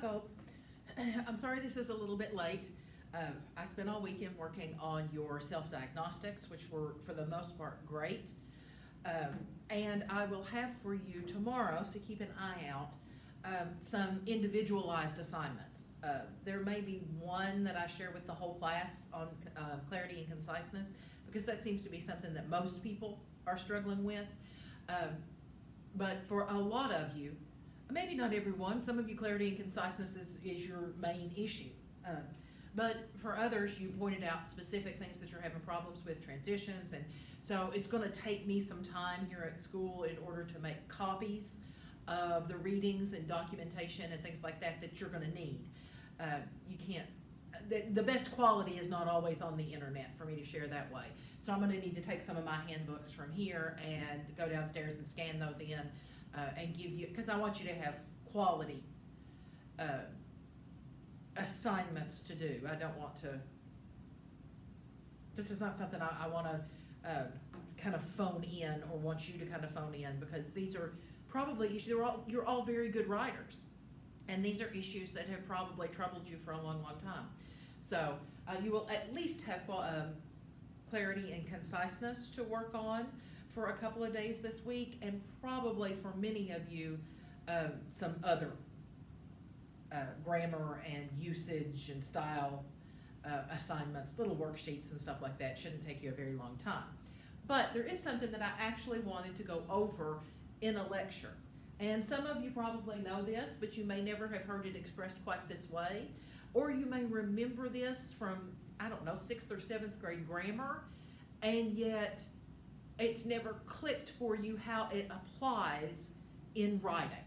folks. I'm sorry this is a little bit late. I spent all weekend working on your self-diagnostics, which were, for the most part, great. And I will have for you tomorrow, so keep an eye out, some individualized assignments. There may be one that I share with the whole class on clarity and conciseness, because that seems to be something that most people are struggling with. But for a lot of you, maybe not everyone, some of you clarity and conciseness is your main issue. But for others, you pointed out specific things that you're having problems with, transitions, and so it's going to take me some time here at school in order to make copies of the readings and documentation and things like that that you're going to need. You can't, the best quality is not always on the internet for me to share that way. So I'm going to need to take some of my handbooks from here and go downstairs and scan those in and give you, because I want you to have quality assignments to do. I don't want to, this is not something I want to kind of phone in or want you to kind of phone in, because these are probably issues, you're all very good writers, and these are issues that have probably troubled you for a long, long time. So you will at least have clarity and conciseness to work on for a couple of days this week, and probably for many of you some other grammar and usage and style assignments, little worksheets and stuff like that. Shouldn't take you a very long time. But there is something that I actually wanted to go over in a lecture. And some of you probably know this, but you may never have heard it expressed quite this way. Or you may remember this from, I don't know, 6th or 7th grade grammar, and yet it's never clicked for you how it applies in writing.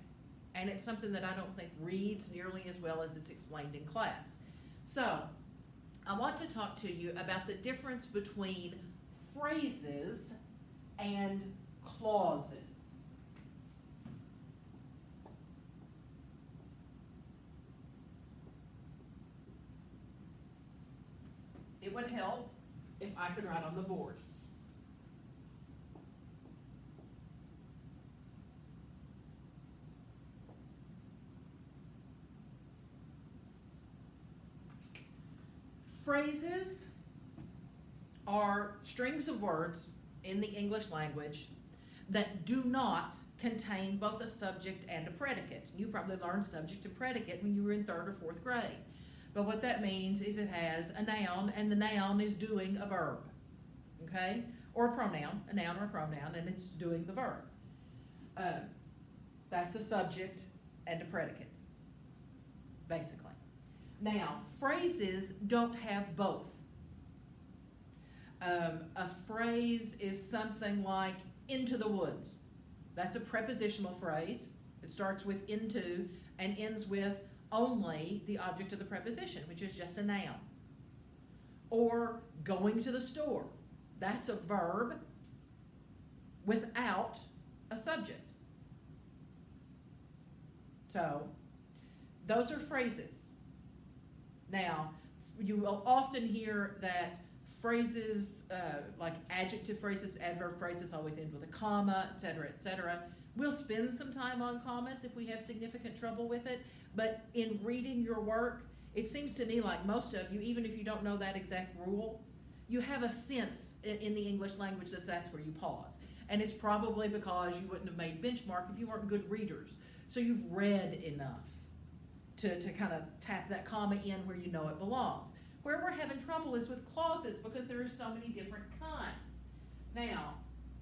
And it's something that I don't think reads nearly as well as it's explained in class. So I want to talk to you about the difference between phrases and clauses. It would help if I could write on the board. Phrases are strings of words in the English language that do not contain both a subject and a predicate. You probably learned subject and predicate when you were in 3rd or 4th grade. But what that means is it has a noun, and the noun is doing a verb, okay? Or a pronoun, a noun or a pronoun, and it's doing the verb. That's a subject and a predicate, basically. Now, phrases don't have both. A phrase is something like into the woods. That's a prepositional phrase. It starts with into and ends with only the object of the preposition, which is just a noun. Or going to the store. That's a verb without a subject. So those are phrases. Now, you will often hear that phrases, like adjective phrases, adverb phrases, always end with a comma, etc., etc. We'll spend some time on commas if we have significant trouble with it, but in reading your work, it seems to me like most of you, even if you don't know that exact rule, you have a sense in the English language that that's where you pause. And it's probably because you wouldn't have made benchmark if you weren't good readers. So you've read enough to kind of tap that comma in where you know it belongs. Where we're having trouble is with clauses, because there are so many different kinds. Now,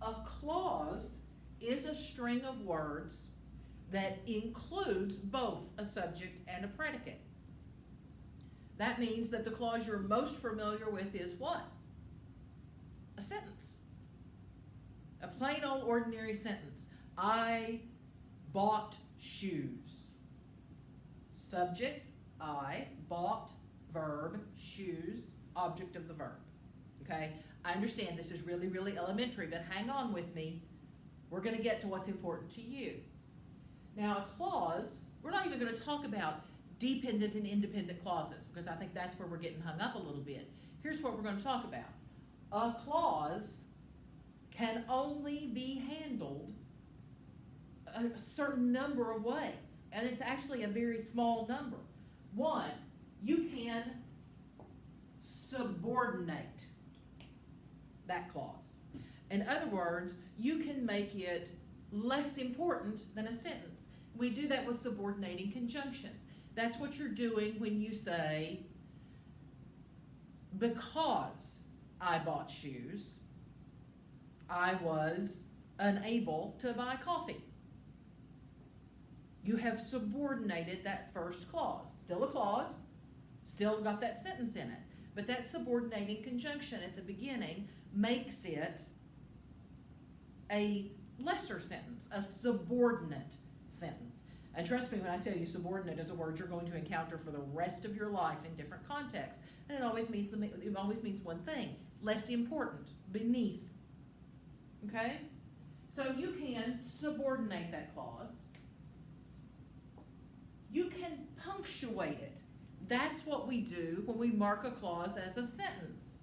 a clause is a string of words that includes both a subject and a predicate. That means that the clause you're most familiar with is what? A sentence. A plain old ordinary sentence. I bought shoes. Subject, I, bought, verb, shoes, object of the verb. Okay? I understand this is really, really elementary, but hang on with me. We're going to get to what's important to you. Now, a clause, we're not even going to talk about dependent and independent clauses, because I think that's where we're getting hung up a little bit. Here's what we're going to talk about. A clause can only be handled a certain number of ways. and it's actually a very small number. One, you can subordinate that clause. In other words, you can make it less important than a sentence. We do that with subordinating conjunctions. That's what you're doing when you say, because I bought shoes, I was unable to buy coffee. You have subordinated that first clause. Still a clause, still got that sentence in it. But that subordinating conjunction at the beginning makes it a lesser sentence, a subordinate sentence. And trust me when I tell you subordinate is a word you're going to encounter for the rest of your life in different contexts. And it always means one thing, less important, beneath. Okay? So you can subordinate that clause. You can punctuate it. That's what we do when we mark a clause as a sentence.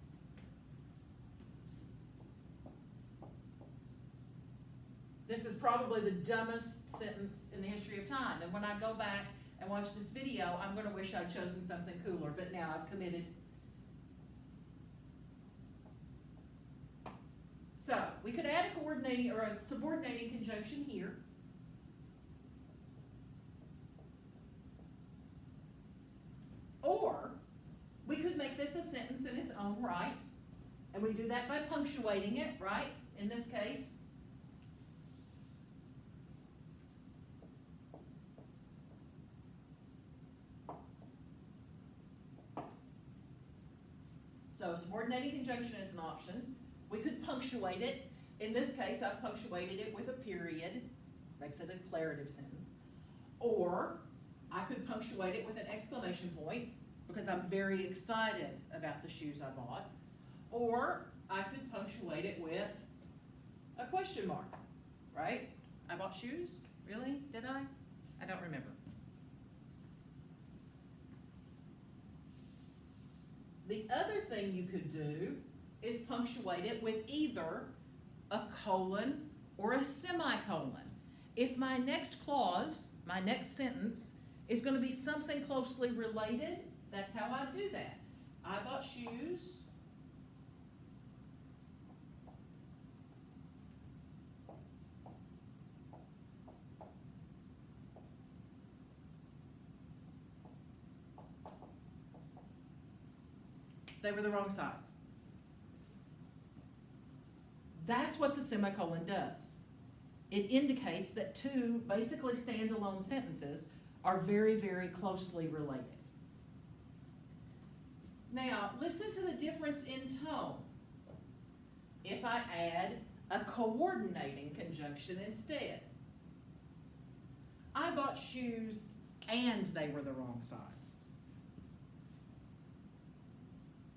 This is probably the dumbest sentence in the history of time. And when I go back and watch this video, I'm going to wish I'd chosen something cooler, but now I've committed. So we could add a coordinating or a subordinating conjunction here. Or we could make this a sentence in its own right. And we do that by punctuating it, right? In this case. So subordinating conjunction is an option. We could punctuate it. In this case, I've punctuated it with a period. Makes it a declarative sentence. Or I could punctuate it with an exclamation point because I'm very excited about the shoes I bought. Or I could punctuate it with a question mark, right? I bought shoes? Really? Did I? I don't remember. The other thing you could do is punctuate it with either a colon or a semicolon. If my next clause, my next sentence, is going to be something closely related, that's how I do that. I bought shoes. They were the wrong size. That's what the semicolon does. It indicates that two basically standalone sentences are very, very closely related. Now, listen to the difference in tone if I add a coordinating conjunction instead. I bought shoes and they were the wrong size.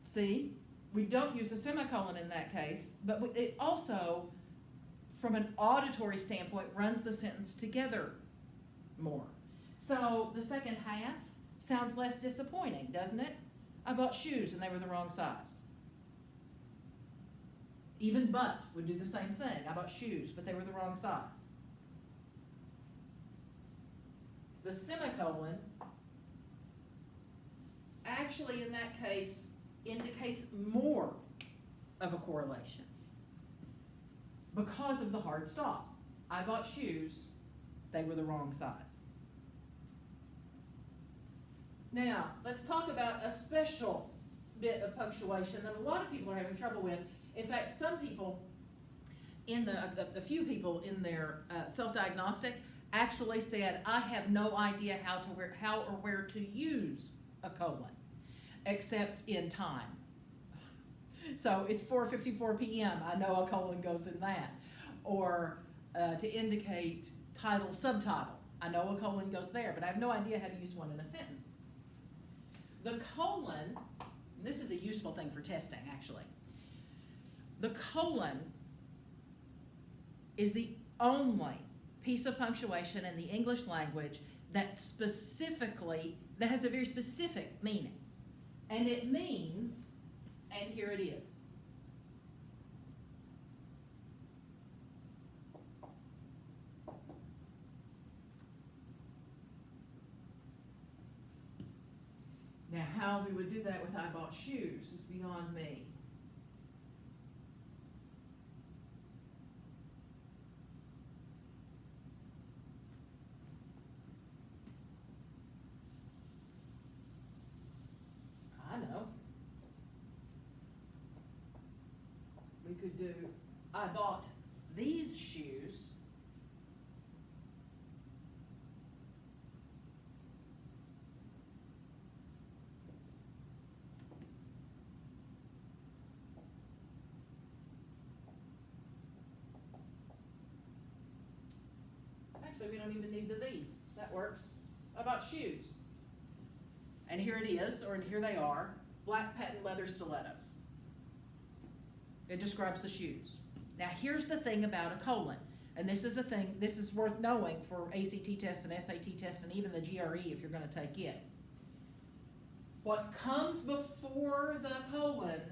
See, we don't use a semicolon in that case, but it also, from an auditory standpoint, runs the sentence together more. So the second half sounds less disappointing, doesn't it? I bought shoes and they were the wrong size. Even but would do the same thing. I bought shoes, but they were the wrong size. The semicolon actually in that case indicates more of a correlation because of the hard stop. I bought shoes, they were the wrong size. Now, let's talk about a special bit of punctuation that a lot of people are having trouble with. In fact, some people, a few people in their self-diagnostic actually said, I have no idea how or where to use a colon, except in time. So it's 4:54 p.m. I know a colon goes in that. Or to indicate title, subtitle. I know a colon goes there, but I have no idea how to use one in a sentence. The colon, and this is a useful thing for testing actually. The colon is the only piece of punctuation in the English language that has a very specific meaning. And it means, and here it is. how we would do that with I bought shoes is beyond me. I know. We could do, I bought these shoes. Actually, we don't even need the these. That works. I bought shoes. And here it is, or here they are, black patent leather stilettos. It describes the shoes. Now here's the thing about a colon, and this is a thing, this is worth knowing for ACT tests and SAT tests and even the GRE if you're going to take it. What comes before the colon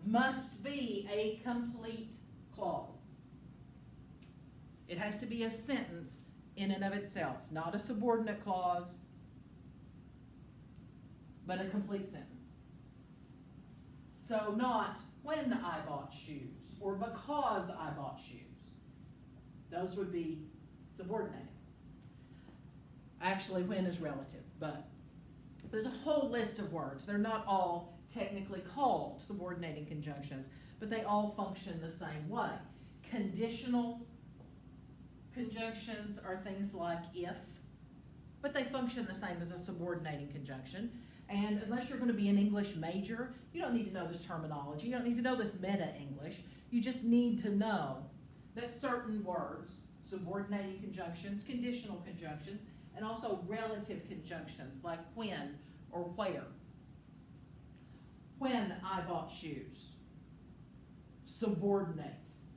must be a complete clause. It has to be a sentence in and of itself, not a subordinate clause, but a complete sentence. So not when I bought shoes or because I bought shoes. Those would be subordinated. Actually, when is relative, but there's a whole list of words. They're not all technically called subordinating conjunctions, but they all function the same way. Conditional conjunctions are things like if, but they function the same as a subordinating conjunction. And unless you're going to be an English major, you don't need to know this terminology. You don't need to know this meta-English. You just need to know that certain words, subordinating conjunctions, conditional conjunctions, and also relative conjunctions like when or where. When I bought shoes subordinates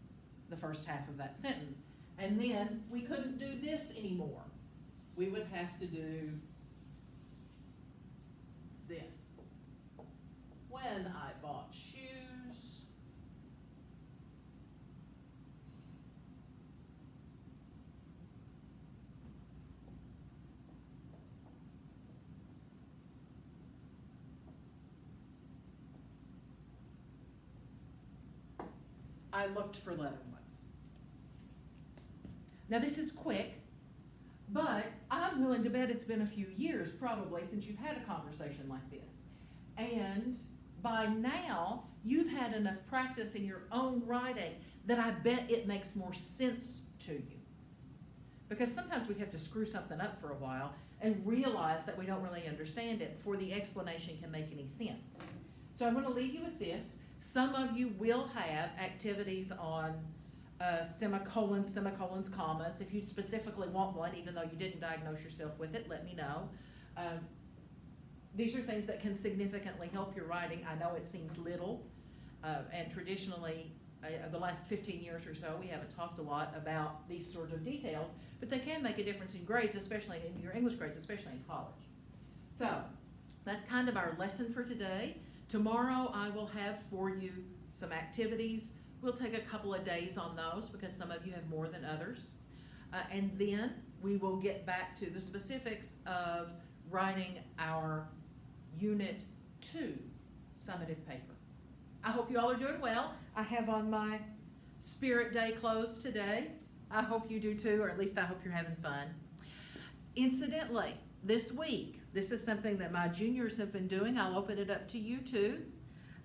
the first half of that sentence. And then we couldn't do this anymore. We would have to do this. When I bought shoes, I looked for leather ones. Now this is quick, but I'm willing to bet it's been a few years probably since you've had a conversation like this. And by now, you've had enough practice in your own writing that I bet it makes more sense to you. Because sometimes we have to screw something up for a while and realize that we don't really understand it before the explanation can make any sense. So I'm going to leave you with this. Some of you will have activities on semicolons, semicolons, commas. If you specifically want one, even though you didn't diagnose yourself with it, let me know. These are things that can significantly help your writing. I know it seems little, and traditionally, the last 15 years or so, we haven't talked a lot about these sort of details, but they can make a difference in grades, especially in your English grades, especially in college. So that's kind of our lesson for today. Tomorrow I will have for you some activities. We'll take a couple of days on those because some of you have more than others. And then we will get back to the specifics of writing our Unit 2 summative paper. I hope you all are doing well. I have on my Spirit Day clothes today. I hope you do too, or at least I hope you're having fun. Incidentally, this week, this is something that my juniors have been doing. I'll open it up to you too.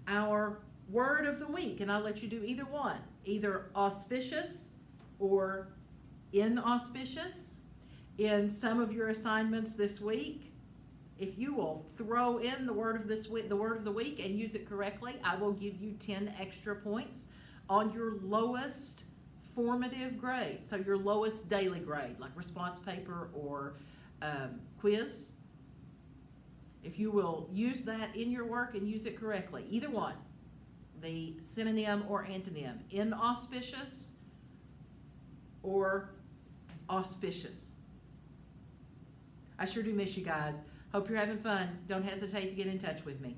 Our word of the week, and I'll let you do either one, either auspicious or inauspicious. In some of your assignments this week, if you will throw in the word of this week, the word of the week, and use it correctly, I will give you 10 extra points on your lowest formative grade. So your lowest daily grade, like response paper or quiz. If you will use that in your work and use it correctly, either one, the synonym or antonym, inauspicious or auspicious. I sure do miss you guys. Hope you're having fun. Don't hesitate to get in touch with me.